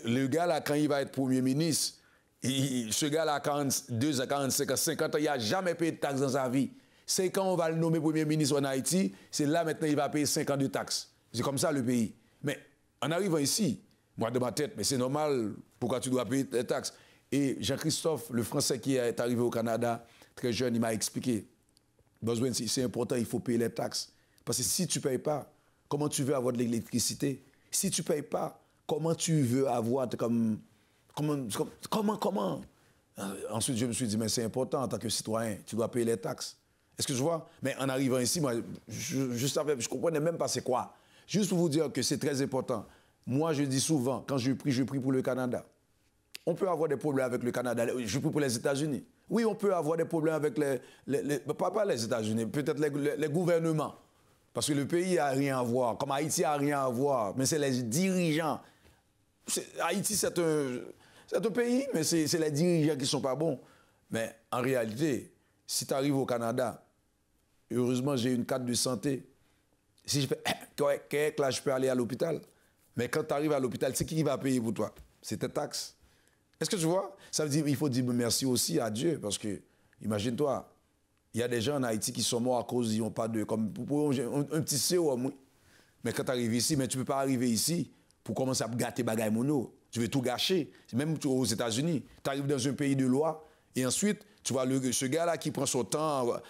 Le gars là, quand il va être Premier ministre, ce gars là, à 42 à 45 à 50 ans, il n'a jamais payé de taxes dans sa vie. C'est quand on va le nommer Premier ministre en Haïti, c'est là maintenant il va payer 5 ans de taxes. C'est comme ça le pays. Mais en arrivant ici, moi de ma tête, mais c'est normal, pourquoi tu dois payer des taxes? Et Jean-Christophe, le Français qui est arrivé au Canada, très jeune, il m'a expliqué, Boswen, c'est important, il faut payer les taxes. Parce que si tu ne payes pas, comment tu veux avoir de l'électricité? Si tu ne payes pas, comment tu veux avoir comment? Ensuite, je me suis dit, mais c'est important en tant que citoyen, tu dois payer les taxes. Est-ce que je vois? Mais en arrivant ici, moi, je ne comprenais même pas c'est quoi. Juste pour vous dire que c'est très important. Moi, je dis souvent, quand je prie pour le Canada. On peut avoir des problèmes avec le Canada. Je prie pour les États-Unis. Oui, on peut avoir des problèmes avec pas les États-Unis, peut-être les gouvernements. Parce que le pays n'a rien à voir, comme Haïti n'a rien à voir, mais c'est les dirigeants. Haïti, c'est un pays, mais c'est les dirigeants qui ne sont pas bons. Mais en réalité, si tu arrives au Canada, heureusement, j'ai une carte de santé. Si je fais correct, là, je peux aller à l'hôpital. Mais quand tu arrives à l'hôpital, c'est qui va payer pour toi? C'est tes taxes. Est-ce que tu vois? Ça veut dire qu'il faut dire merci aussi à Dieu, parce que, imagine-toi, il y a des gens en Haïti qui sont morts à cause ils n'ont pas de... Comme pour un petit sérum, mais quand tu arrives ici, mais tu ne peux pas arriver ici pour commencer à gâter bagaille mono. Tu veux tout gâcher. Même aux États-Unis, tu arrives dans un pays de loi et ensuite, tu vois ce gars-là qui prend son temps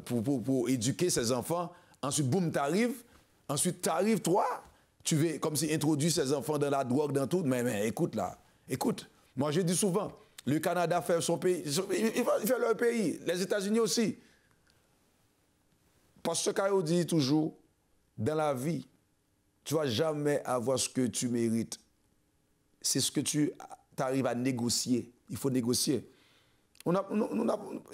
pour éduquer ses enfants. Ensuite, boum, tu arrives. Ensuite, tu arrives, toi, tu veux comme si introduire ses enfants dans la drogue, dans tout. Mais écoute là, écoute. Moi, je dis souvent, le Canada fait son pays, il fait leur pays, les États-Unis aussi. Parce que Caillou dit toujours, dans la vie, tu ne vas jamais avoir ce que tu mérites. C'est ce que tu arrives à négocier. Il faut négocier.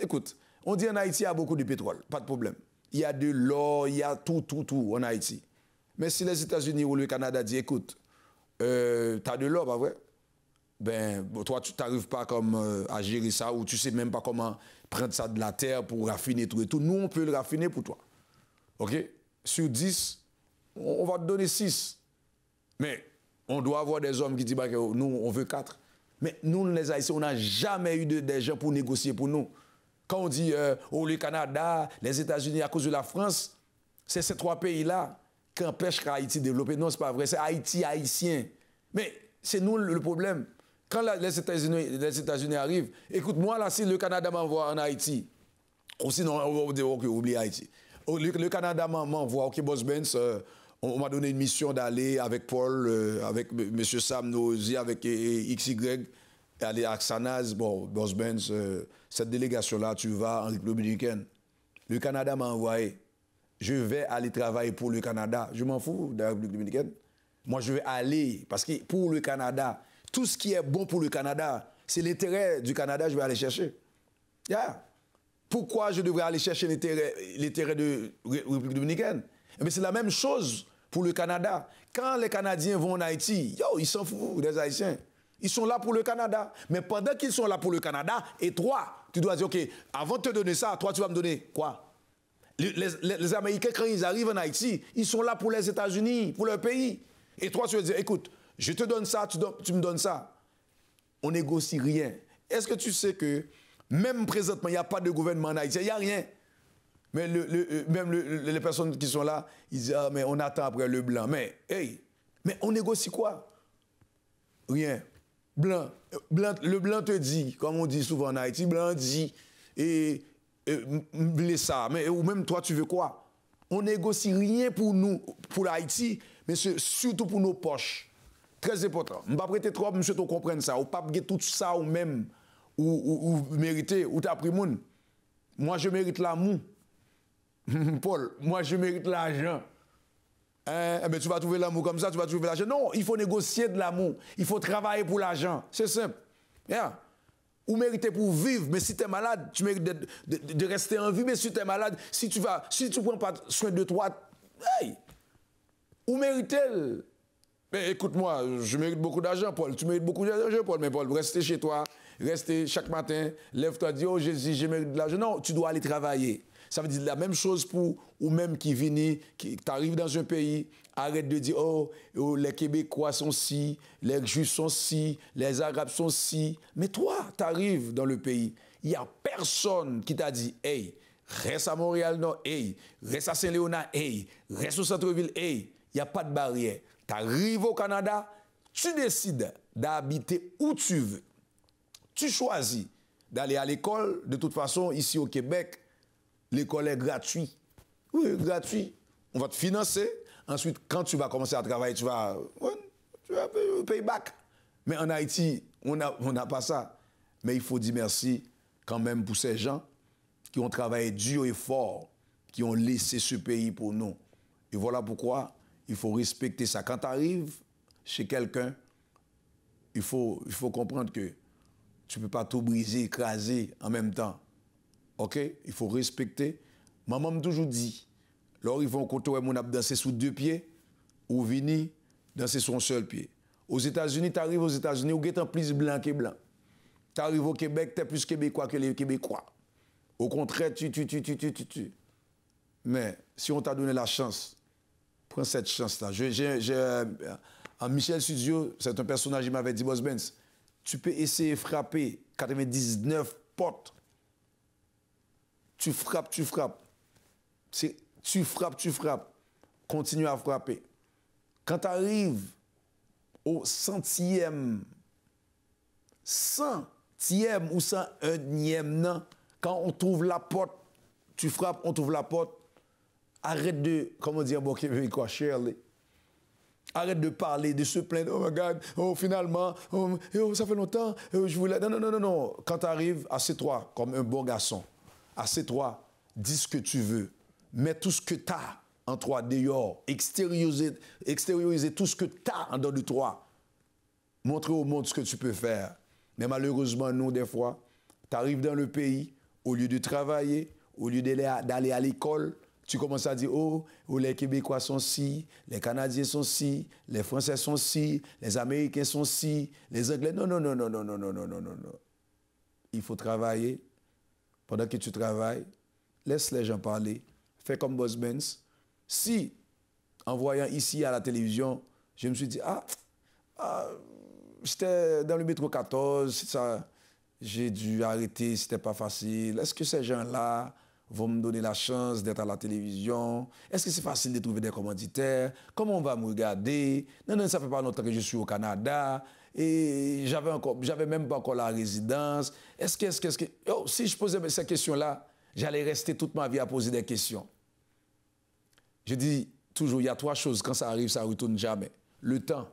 Écoute, on dit en Haïti, il y a beaucoup de pétrole, pas de problème. Il y a de l'or, il y a tout en Haïti. Mais si les États-Unis ou le Canada disent, écoute, tu as de l'or, pas vrai? Ben, toi, tu n'arrives pas comme à gérer ça, ou tu ne sais même pas comment prendre ça de la terre pour raffiner tout et tout. Nous, on peut le raffiner pour toi. OK? Sur 10, on va te donner 6. Mais on doit avoir des hommes qui disent bah, que nous, on veut 4. Mais nous, les Haïtiens, on n'a jamais eu des gens pour négocier pour nous. Quand on dit le Canada, les États-Unis à cause de la France, c'est ces 3 pays-là qui empêchent Haïti de développer. Non, ce n'est pas vrai. C'est Haïti, haïtien. Mais c'est nous le problème. Quand les États-Unis arrivent, écoute, moi, là, si le Canada m'envoie en Haïti, ou sinon, on va dire, OK, oublie Haïti. Le Canada m'envoie, OK, Boss Benz, on m'a donné une mission d'aller avec Paul, avec M. Sam Nozi, avec XY, aller à Xanaz, bon, Boss Benz, cette délégation-là, tu vas en République dominicaine. Le Canada m'a envoyé. Je vais aller travailler pour le Canada. Je m'en fous de la République dominicaine. Moi, je vais aller, parce que pour le Canada, tout ce qui est bon pour le Canada, c'est l'intérêt du Canada, je vais aller chercher. Yeah. Pourquoi je devrais aller chercher l'intérêt de République dominicaine? Mais c'est la même chose pour le Canada. Quand les Canadiens vont en Haïti, ils s'en foutent des Haïtiens. Ils sont là pour le Canada. Mais pendant qu'ils sont là pour le Canada, et toi, tu dois dire, OK, avant de te donner ça, toi, tu vas me donner quoi? Les Américains, quand ils arrivent en Haïti, ils sont là pour les États-Unis, pour leur pays. Et toi, tu vas dire, écoute, je te donne ça, tu me donnes ça. On négocie rien. Est-ce que tu sais que même présentement, il n'y a pas de gouvernement en Haïti, il n'y a rien. Mais même les personnes qui sont là, ils disent, ah, mais on attend après le blanc. Mais, hey, mais on négocie quoi? Rien. Blanc, le blanc te dit, comme on dit souvent en Haïti, blanc dit, et ça, mais ou même toi, tu veux quoi? On négocie rien pour nous, pour l'Haïti, mais surtout pour nos poches. Très important. Je ne vais pas prêter trop, monsieur, tu comprends ça. Ou pas tout ça ou même, ou mériter, ou t'as pris moun. Moi, je mérite l'amour. Paul, moi, je mérite l'argent. Eh bien, tu vas trouver l'amour comme ça, tu vas trouver l'argent. Non, il faut négocier de l'amour. Il faut travailler pour l'argent. C'est simple. Yeah. Ou mériter pour vivre, mais si tu es malade, tu mérites de rester en vie, mais si tu es malade, si tu ne prends pas soin de toi, hey, ou mériter. Mais écoute-moi, je mérite beaucoup d'argent, Paul. Tu mérites beaucoup d'argent, Paul. Mais Paul, rester chez toi, rester chaque matin, lève-toi, dis, oh Jésus, je mérite de l'argent. Non, tu dois aller travailler. Ça veut dire la même chose pour ou même qui viennent, qui t'arrives dans un pays, arrête de dire oh, les Québécois sont ci, les Juifs sont ci, les Arabes sont ci. Mais toi, tu arrives dans le pays, il n'y a personne qui t'a dit hey, reste à Montréal, non, hey, reste à Saint-Léonard, hey, reste au centre-ville, hey, il n'y a pas de barrière. Tu arrives au Canada, tu décides d'habiter où tu veux. Tu choisis d'aller à l'école, de toute façon, ici au Québec, l'école est gratuite. Oui, gratuit. On va te financer. Ensuite, quand tu vas commencer à travailler, tu vas payer back. Mais en Haïti, on n'a pas ça. Mais il faut dire merci quand même pour ces gens qui ont travaillé dur et fort, qui ont laissé ce pays pour nous. Et voilà pourquoi il faut respecter ça. Quand tu arrives chez quelqu'un, il faut comprendre que tu ne peux pas tout briser, écraser en même temps. OK? Il faut respecter. Maman m'a toujours dit, lorsqu'ils vont côtoyer mon ap danser sous deux pieds, ou vini danser sur un seul pied. Aux États-Unis, tu arrives aux États-Unis, ou t'es plus blanc que blanc. Tu arrives au Québec, tu es plus québécois que les Québécois. Au contraire, tu. Mais si on t'a donné la chance, prends cette chance-là. Michel Studio, c'est un personnage, il m'avait dit, Boss Benz, tu peux essayer de frapper 99 portes. Tu frappes. Tu frappes. Continue à frapper. Quand tu arrives au centième ou 101e, non, quand on trouve la porte, tu frappes, on trouve la porte, arrête de, comment dire, bon québécois, Shirley. Arrête de parler, de se plaindre. Oh my God, oh finalement, oh, ça fait longtemps, je voulais. Non. Quand tu arrives, assieds-toi comme un bon garçon. Assieds-toi, dis ce que tu veux. Mets tout ce que tu as en toi dehors. Extérioriser tout ce que tu as en dedans de toi. Montrer au monde ce que tu peux faire. Mais malheureusement, nous, des fois, tu arrives dans le pays, au lieu de travailler, au lieu d'aller à l'école, tu commences à dire, oh, les Québécois sont ci, les Canadiens sont ci, les Français sont ci, les Américains sont ci, les Anglais. Non. Il faut travailler. Pendant que tu travailles, laisse les gens parler. Fais comme Boss Benz. Si, en voyant ici à la télévision, je me suis dit, j'étais dans le métro 14, ça, j'ai dû arrêter, c'était pas facile. Est-ce que ces gens-là vont me donner la chance d'être à la télévision? Est-ce que c'est facile de trouver des commanditaires? Comment on va me regarder? Non, ça fait pas longtemps que je suis au Canada. Et j'avais même pas encore la résidence. Est-ce que... Oh, si je posais ces questions-là, j'allais rester toute ma vie à poser des questions. Je dis toujours, il y a trois choses. Quand ça arrive, ça ne retourne jamais. Le temps,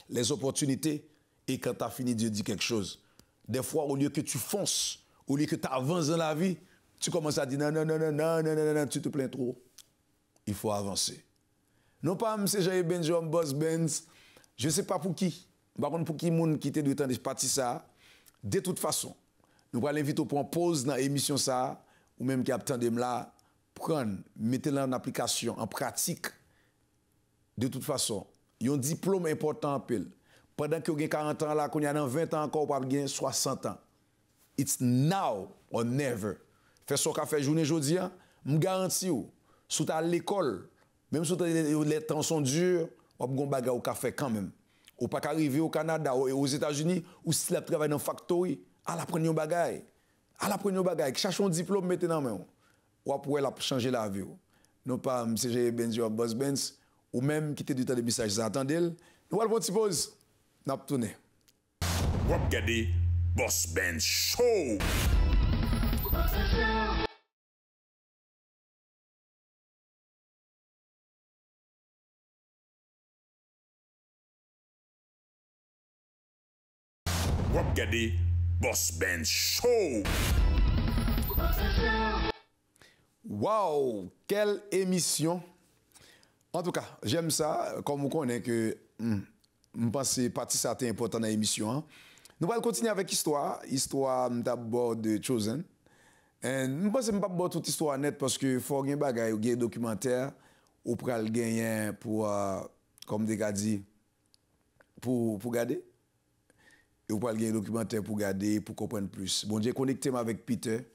les opportunités, et quand tu as fini de dire quelque chose. Des fois, au lieu que tu fonces, au lieu que tu avances dans la vie, tu commences à dire non, tu te plains trop. Il faut avancer. Non pas M. Jean Benjamin, Boss Benz, je ne sais pas pour qui. Par contre, pour qui monde qui était de temps de partir ça, de toute façon, nous allons l'inviter pour une pause dans l'émission ça, ou même qui a attendu là, prendre, mettez-la en application, en pratique, de toute façon, il y a un diplôme important en pile. Pendant que vous avez 40 ans là, qu'on y a dans 20 ans encore, vous avez 60 ans. It's now or never. Fais ce qu'on fait journée aujourd'hui, je garantis vous, si vous à l'école, même si les temps sont durs, vous avez un bagage au fait quand même. Ou pas qu'arriver au Canada ou aux États-Unis, ou si vous travaillez dans une factory, à la prendre un bagage. À la prendre un bagage. Cherchez un diplôme, mettez dans la main. Ou après, changer la vie. Non pas M. Benji ou Boss Benz, ou même quitter du temps de message. Attendez, nous allons faire une pause. Nous allons tourner. Vous regardez Boss Ben Show. Vous regardez Boss Ben Show. Wow, quelle émission! En tout cas, j'aime ça, comme vous connaissez que je pense que partie ça est important dans l'émission. Hein. Nous allons continuer avec histoire d'abord de Chosen. Et je pense que je ne vais pas toute histoire nette parce que faut gagner bagay ou gagner documentaire ou pour le gagner pour comme des gars dit pour garder. Et ou pour gagner documentaire pour garder pour comprendre plus. Bon Dieu connecté avec Peter.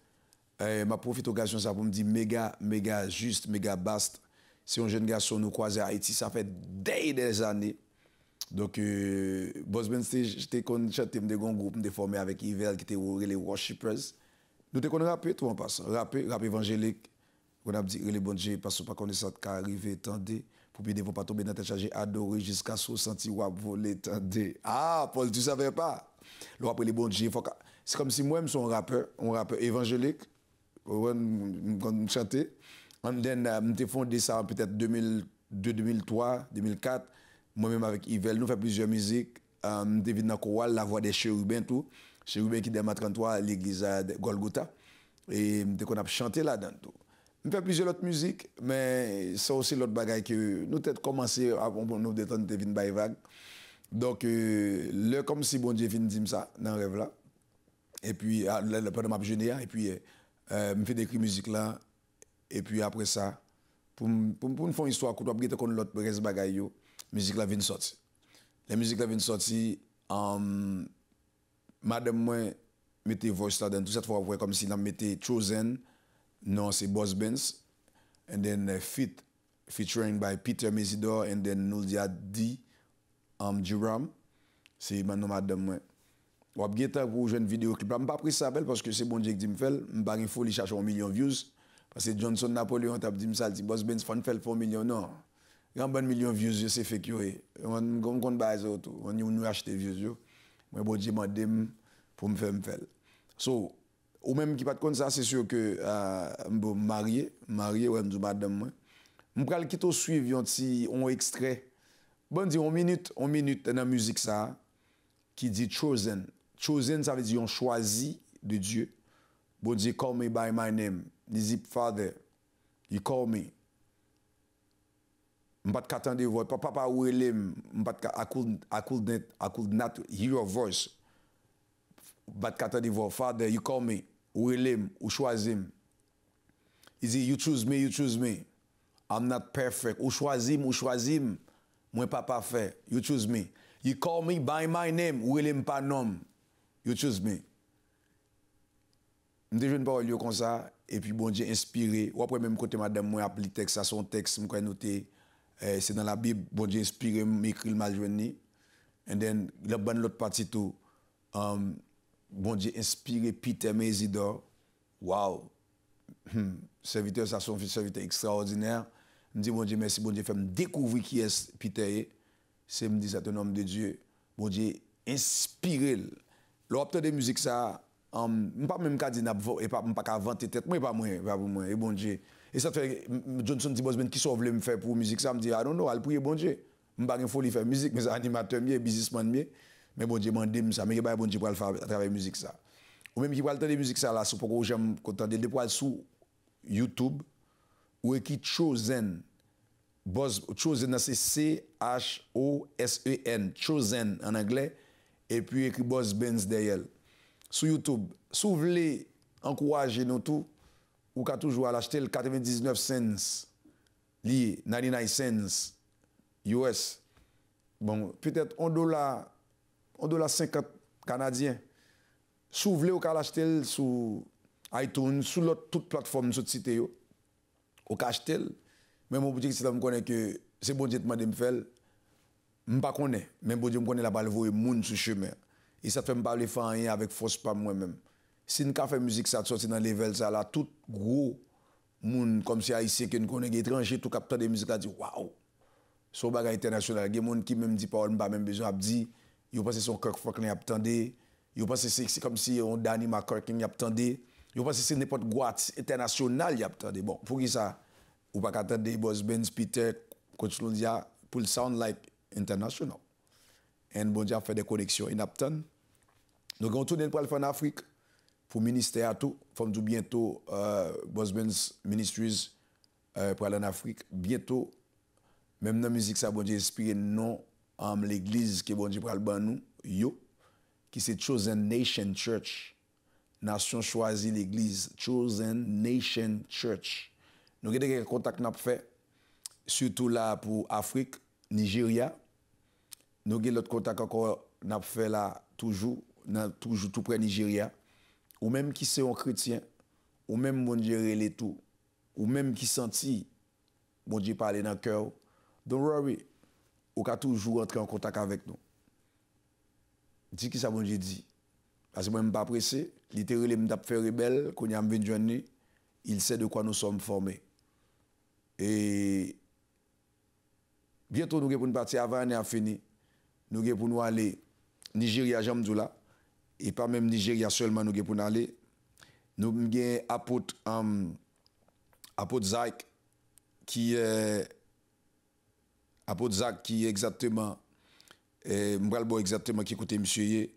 Ma profite d'occasion ça pour me dire méga juste, méga baste. C'est un jeune garçon nous croisé à Haïti, ça fait des années. Donc Boss Ben j'étais chanté de un groupe de formé avec Yvel qui était les worshipers. Nous te connaissons rapper tout en passant, rap évangélique. On a dit les bon Dieu parce que pas connaître ça qui arrive tendez pour bien ne pas tomber dans tête chargée adorer jusqu'à se sentir ou voler tendez. Ah Paul tu savais pas. Le après les bon Dieu c'est comme si moi-même suis un rappeur évangélique. On chantait. And then, j'ai fondé ça peut-être 2002, 2003, 2004. Moi-même avec Yvel, nous faisons plusieurs musiques. J'ai vu dans chorale, la voix des chérubins, tout. Chérubins qui démarre 33 à l'église de Golgotha. Et qu'on a chanté là-dedans, tout. On fait plusieurs autres musiques, mais c'est aussi l'autre bagaille que nous avons commencé à nous détendre de venir by vague. Donc, le comme si bon Dieu vient dire ça dans le rêve là. Et puis, pendant ma jeunesse, et puis, je fais des musique là. Et puis après ça, pour nous faire une histoire, quand on a l'autre reste bagaille, la musique là vient sortir. La musique là vient sortir, madame moi mettait voice là dedans, tout cette fois comme si elle mettait Chosen, non c'est Boss Benz, and then featuring by Peter Mesidor, and then Nuldia D. Duram, c'est maintenant madame moi. Ou a bien temps pour une vidéo clip. Je n'ai pas pris ça parce que c'est bon Dieu qui dit me fait, je pas il faut aller chercher 1 million de views. Parce que Johnson Napoléon t'a dit ça, dit Boss Benz faut faire 1 million non. Grand bon million de views c'est fait que on compte base autour, on nous acheter views. Moi bon Dieu m'a demandé pour me faire. So ou même qui pas de compte ça c'est sûr que marié ouais me madame moi. Je vais quitter suivre un extrait. Bon dit 1 minute dans la musique ça qui dit Chosen. Chosen, ça veut dire on choisi de Dieu. Bon Dieu, call me by my name. Dis Father, you call me. Je ne peux pas attendre votre papa ou élève. I could not hear your voice. Je ne peux pas attendre votre Father, you call me. Ou élève, ou choisis. Il dit, you choose me. I'm not perfect. Ou choisis. Moi pas parfait. You choose me. You call me by my name. Ou élève pas nom. You choose me. Je ne pas parole comme ça, et puis bon Dieu inspiré. Ou après même côté madame, moi appli texte, ça son texte, je noté, c'est dans la Bible, bon Dieu inspiré, m'écrit le mal journée. And then, l'autre partie tout, bon Dieu inspiré Peter Mesidor. Wow! Serviteur, ça son serviteur extraordinaire. Je dis bon Dieu merci, bon Dieu fait me découvrir qui est Peter. C'est me dit c'est un homme de Dieu. Bon Dieu inspiré. L'opte de musique ça, pas même qu'à dire et pas qu'à vanter tête, moi pas moi, et bon Dieu. Et ça fait Johnson dit Boss Ben qui sauve me faire pour musique ça me dit I don't know, al prier bon Dieu. M'pas gen folie faire musique mais animateur mieux, businessman mieux. Mais bon Dieu mandem ça, mais bon Dieu pour le faire à travers musique ça. Ou même qui va entendre musique ça là, c'est pourquoi j'aime content de déployer sur YouTube ou écrit Chosen. Boss Chosen c'est C-H-O-S-E-N, Chosen en anglais. Et puis écrit Boss Benz derrière. Sur YouTube, si vous voulez encourager nous tout, vous pouvez toujours l'acheter le 99 cents, 99 cents US. Bon, peut-être $1 50 canadien. Si vous voulez, vous pouvez l'acheter sur iTunes, sur toute plateforme, sur site, vous pouvez acheter. Mais mon petit, c'est là que je connais que c'est bon Dieu qui m'a dit de me faire. Je ne connais pas, mais bon Dieu me connaît la balle, vous moun sur chemin. Et ça fait me parler rien avec force pas moi-même. Si nous avons fait musique, ça sorti dans level ça là, tout gros moun comme si haïtien que nous connaissons étranger, tout capteur de musique là dit waouh. Son bagage international, il y a des gens qui même dit pas pas même besoin de dire, ils pensent que son Kirk Franklin attendé, ils pensent que c'est comme si on Danny McCartney attendé, ils pensent que c'est n'importe quoi international attendé. Bon, pour qui ça ou pas attendre Boss Benz Peter Coach Londia pour le sound like international. Et bon Dieu a fait des connexions, il attend. Donc on tourne pour aller en Afrique pour ministère tout, faut dire bientôt Boss Benz Ministries pour aller en Afrique bientôt. Même dans la musique, ça, bon Dieu, inspiré non l'église qui bon Dieu pral ban nous, yo, qui c'est Chosen Nation Church. Nation choisie l'église, Chosen Nation Church. Nous avons des contacts nous fait, surtout là pour Afrique, Nigeria. Nous avons l'autre contact encore nous fait là, toujours tout près Nigeria. Ou même qui c'est un chrétien, ou même bon Dieu les tout, ou même qui senti bon Dieu parler dans le cœur. Don't worry, on peut toujours entrer en contact avec nous. Dis qui ça, bon Dieu dit. Parce que moi, je ne suis pas pressé. Littéralement, je suis fait rebelle. Quand il y a il sait de quoi nous sommes formés. Et bientôt, nous allons partir avant l'année à fini. Nous allons aller Nigeria, Jamdoula. Et pas même Nigeria seulement, nous allons aller. Nous avons apôtre Zach qui est. Apôtre Zach qui est exactement, exactement qui écoute monsieur.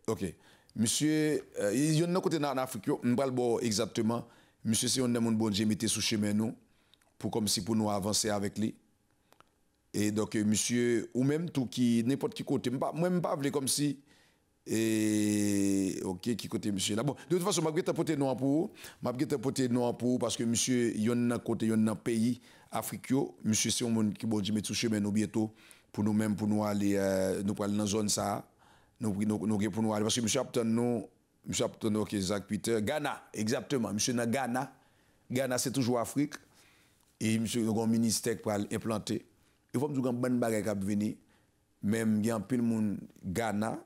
Ok. Monsieur, il y a un côté en Afrique, exactement. Monsieur, si on a mon bon Dieu, mettez sous chemin nous, pour comme si pour nous avancer avec lui. Et donc, monsieur, ou même tout qui, n'importe qui côté, moi, je ne pas comme si. Et ok, qui côté monsieur là. Bon, de toute façon, je vais porter noir pour vous, parce que monsieur, il y a un côté, il y a un pays, Afrique, monsieur, c'est un monde qui bon Dieu met toucher, mais nous bientôt, pour nous-mêmes, pour nous aller, nous aller dans la zone ça, nous pour nous aller, parce que monsieur Apton, ok, Zach Peter, Ghana, exactement, monsieur dans Ghana, Ghana c'est toujours Afrique, et monsieur, nous avons un ministère pour implanter. Il faut que nous ayons une bonne bagarre qui venir, même il y a un peu de monde Ghana,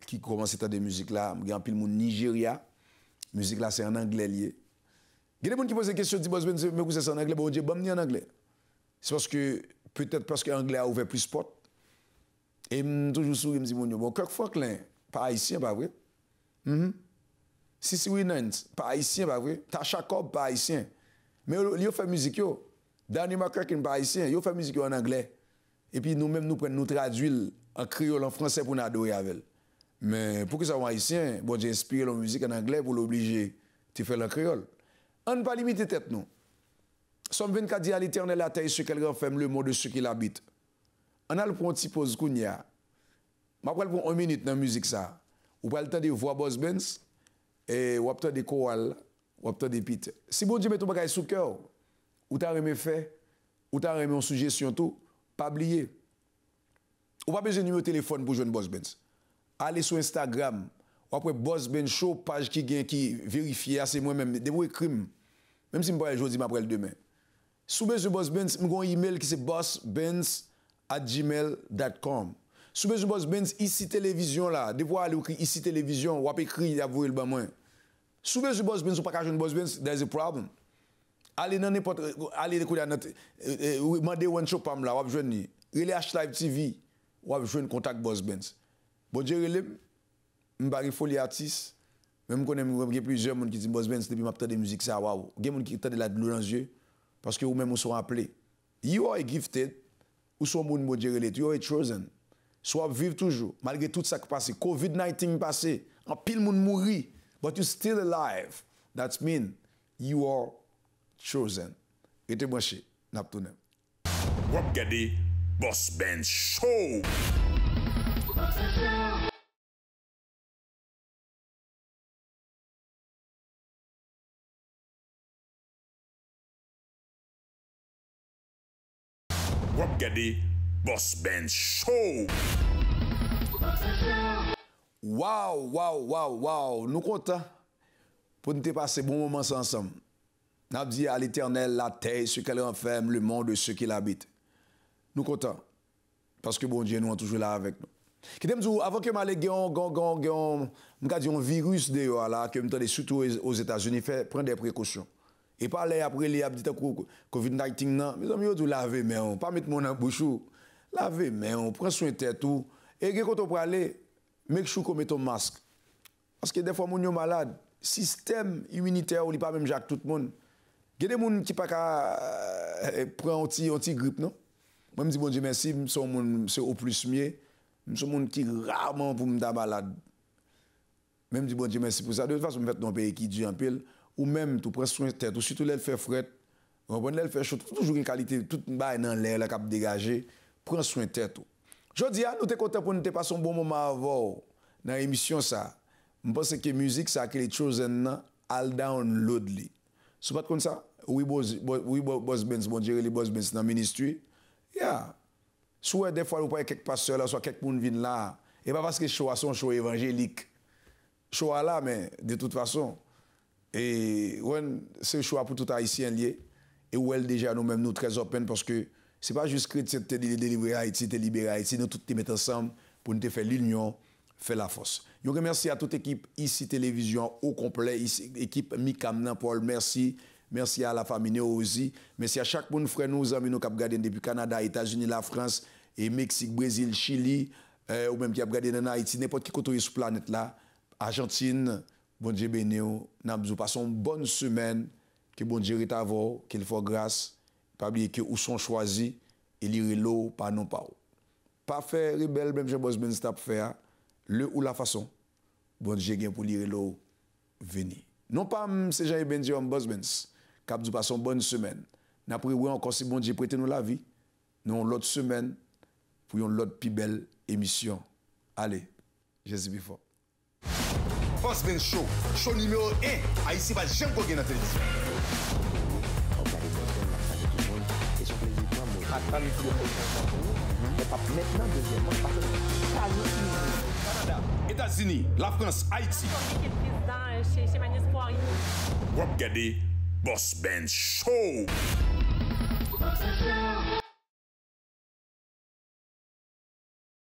qui commence à faire des musiques là, il y a un peu de monde Nigeria, musique là c'est en anglais lié. Il y a des gens qui posent des questions, disent, mais c'est en anglais, bon Dieu, bon, en anglais. C'est parce que, peut-être parce que l'anglais a ouvert plus de portes. Et je toujours sourire, je me dis, bon, Kirk Franklin, pas haïtien, pas vrai? Sissy Winans, pas haïtien, pas vrai? Tasha Cobb, pas haïtien. Mais ils fait musique, yo. Danny McCracken, pas haïtien, ils fait musique en anglais. Et puis nous-mêmes, nous traduisons en créole, en français pour nous adorer avec. Mais pour que ça soit haïtien, bon, j'ai inspiré la musique en anglais pour l'obliger de faire en créole. On ne peut pas limiter tête, nous. Somme 24 dit à l'Éternel la terre, ce qu'elle renferme, le mot de ceux qui l'habitent. On a le point petit pause kounya. Je vais prendre 1 minute dans la musique ça. Ou pas le temps de voir Boss Benz et ou pas de choral, ou pas de Peter. Si bon Dieu met ton bagage sous cœur, ou t'as remis fait, ou t'as remis en suggestion tout, pas oublier. Ou pas besoin de numéro de téléphone pour joindre Boss Benz. Allez sur Instagram, ou après Boss Benz Show, page qui vérifie, c'est moi-même, des mots crime. Même si je ne peux pas aujourd'hui, après le demain. Sous besoin Boss Benz, j'ai un email qui c'est bossbenz@gmail.com. Sous besoin Boss Benz, ici télévision là, des fois aller écrire ici télévision, ou après écrire, il y a le ban moins. Sous besoin Boss Benz, ou pas qu'à joindre Boss Benz, there's a problem. Allez dans n'importe, allez écouter notre, demandez one show pam là, ou joindre, relais H-Live TV, ou joindre contact Boss Benz. Bon Dieu, relais, m'bari folie artiste, même connais plusieurs monde qui disent Boss Benz depuis m'attend des musiques ça, waouh. Il y a des gens qui entendent la douleur dans les yeux, parce que vous-même vous sont appelés. You are gifted, ou sont moun bon Dieu relais, you are chosen. Soit vivre toujours, malgré tout ça qui passe, COVID-19 passé, en pile moun mouri, but you still alive. That means you are chosen. Et te branché, n'a pas Wap gade Boss Benz Show. Wap gade Boss Ben Show. Wow. Nous contents pour nous passer bon moment ensemble. Nous avons dit à l'Éternel, la terre, ce qu'elle renferme, le monde et ceux qui l'habitent. Nous contents. Parce que bon Dieu nous est toujours là avec nous. Qui t'aime dire, avant que je m'aille un virus dehors là, que je surtout aux États-Unis, prendre des précautions. Et pas aller après les habitants COVID-19, non. Mes amis, vous lavez mais on pas mettre mon dans bouche. Lavez mais on prend soin de tête tout. Et quand on peut aller, make sure qu'on met ton masque. Parce que des fois, on est malade. Système immunitaire, on n'est pas même Jacques tout le monde. Il y a des gens qui ne prennent un petit grippe, non? Moi, je dis, bon Dieu, merci, c'est au plus mieux. Je suis un monde qui rarement pour me faire malade. Même dis, bon Dieu, merci pour ça. De toute façon, je vais dans un pays qui dure un peu, ou même, tu prends soin de tête, ou surtout, elle fait fret. On elle fait chaud, toujours une qualité, toute baille dans l'air, la cap dégagé. Prends soin de tête. Je dis, nous sommes contents pour nous passer un bon moment avant dans l'émission. Je pense que la musique, ça a quelque chose, all download. C'est pas comme ça? Oui, Boss Benz, bon Dieu, les Boss Benz dans le ministère. Yeah. Soit des fois, vous voyez quelques pasteurs là, soit quelques personnes viennent là. Et pas parce que show a son show évangélique. Show là, mais de toute façon. Et c'est choix pour tout haïtien lié. Et où elle déjà nous-mêmes, nous très open parce que c'est pas juste chrétien de délivrer Haïti, de libérer Haïti. Nous tous te mettre ensemble pour nous faire l'union, faire la force. Je remercie à toute l'équipe ici télévision au complet, ici, équipe Mikam Paul, merci. Merci à la famille aussi. Merci à chaque monde, frère, nous amis, nous qui regardé depuis Canada, États-Unis, la France, et Mexique, Brésil, Chili, ou même qui a regardé dans Haïti, n'importe qui côté sur la planète là, Argentine, bon Dieu béni, nous passons une bonne semaine, que bon Dieu est à vous, qu'il faut grâce, pas oublier que où sont choisis, et lire l'eau, pas non pas. Pas faire rebelle, même je bosse ben stop faire, le ou la façon, bon Dieu gain pour lire l'eau, venir. Non pas c'est Jean Benji en boss Benz. Cap du passons bonne semaine. N'a prié encore si bon Dieu prêter nous la vie. Nous l'autre semaine pour une l'autre plus belle émission. Allez, Jésus before. Boss Ben Show. Show numéro 1. Haïti va jamais gagner dans la télévision. Canada, États-Unis, la France, Haïti. Qui est président chez Magnus Poirier. Wap gade Boss Ben Show.